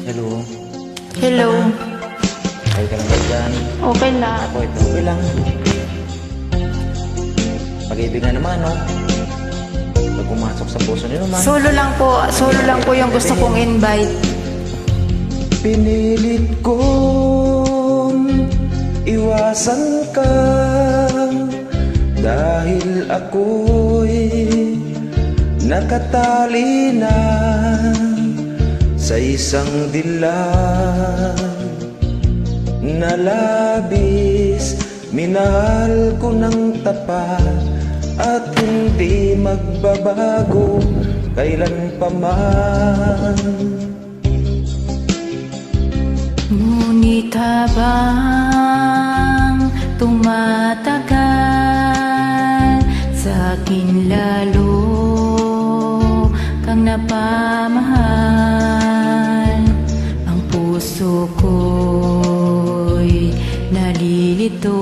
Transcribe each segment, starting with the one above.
Hello. Hello. Okay ka lang ba dyan? Okay na. Ako ito, okay lang. Pag-ibig nga naman, no? Pag pumasok sa puso niyo naman. Solo lang po yung gusto kong invite. Pinilit kong iwasan ka dahil ako'y nakatali na sa isang dilag na labis. Minahal ko ng tapat at hindi magbabago kailan pa man. Ngunit habang tumatagal, sa akin lalo kang napamahal. Ang puso ko'y nalilito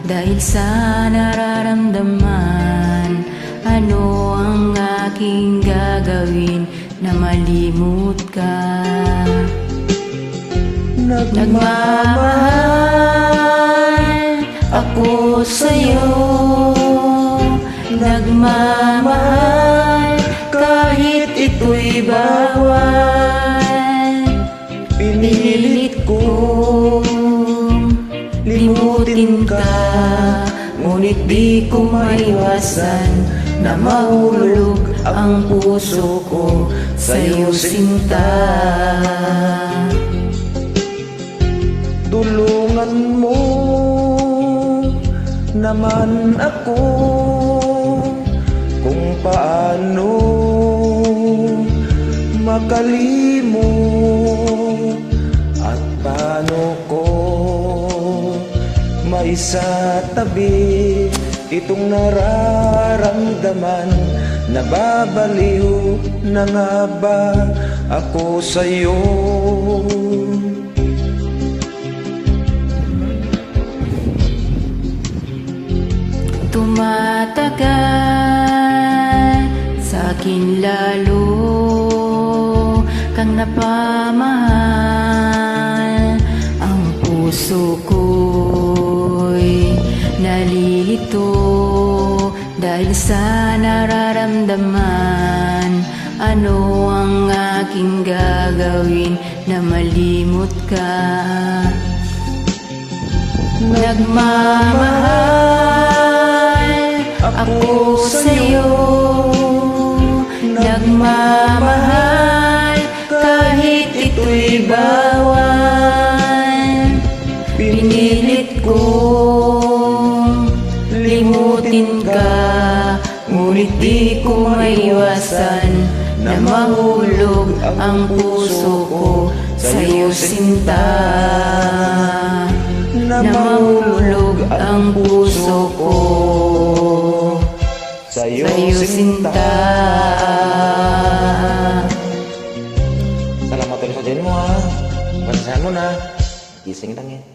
dahil sa nararamdaman. Ano ang aking gagawin na malimot ka? Nagmamahal Ako sa'yo, nagmamahal kahit ito'y bawal. Pinilit kong limutin ka, ngunit di ko maiwasan na mahulog ang puso ko sa'yo, sinta. Tulungan mo naman ako kung paano makalimot at paano ko maisatabi itong nararamdaman. Nababaliw na nga ba ako sa'yo? Tumatagal sa akin lalo kang napamahal. Ang puso ko'y nalilito dahil sa nararamdaman. Ano ang aking gagawin na malimot ka? Nagmamahal ako sa'yo, nagmamahal kahit ito'y bawal. Pinilit kong limutin ka, ngunit di ko maiwasan na mahulog ang puso ko sa'yo, sinta. Na mahulog ang puso ko sa'yo, sinta. Salamat ulit sa dyan mo, ha. Bansahan mo na. Gising lang, eh.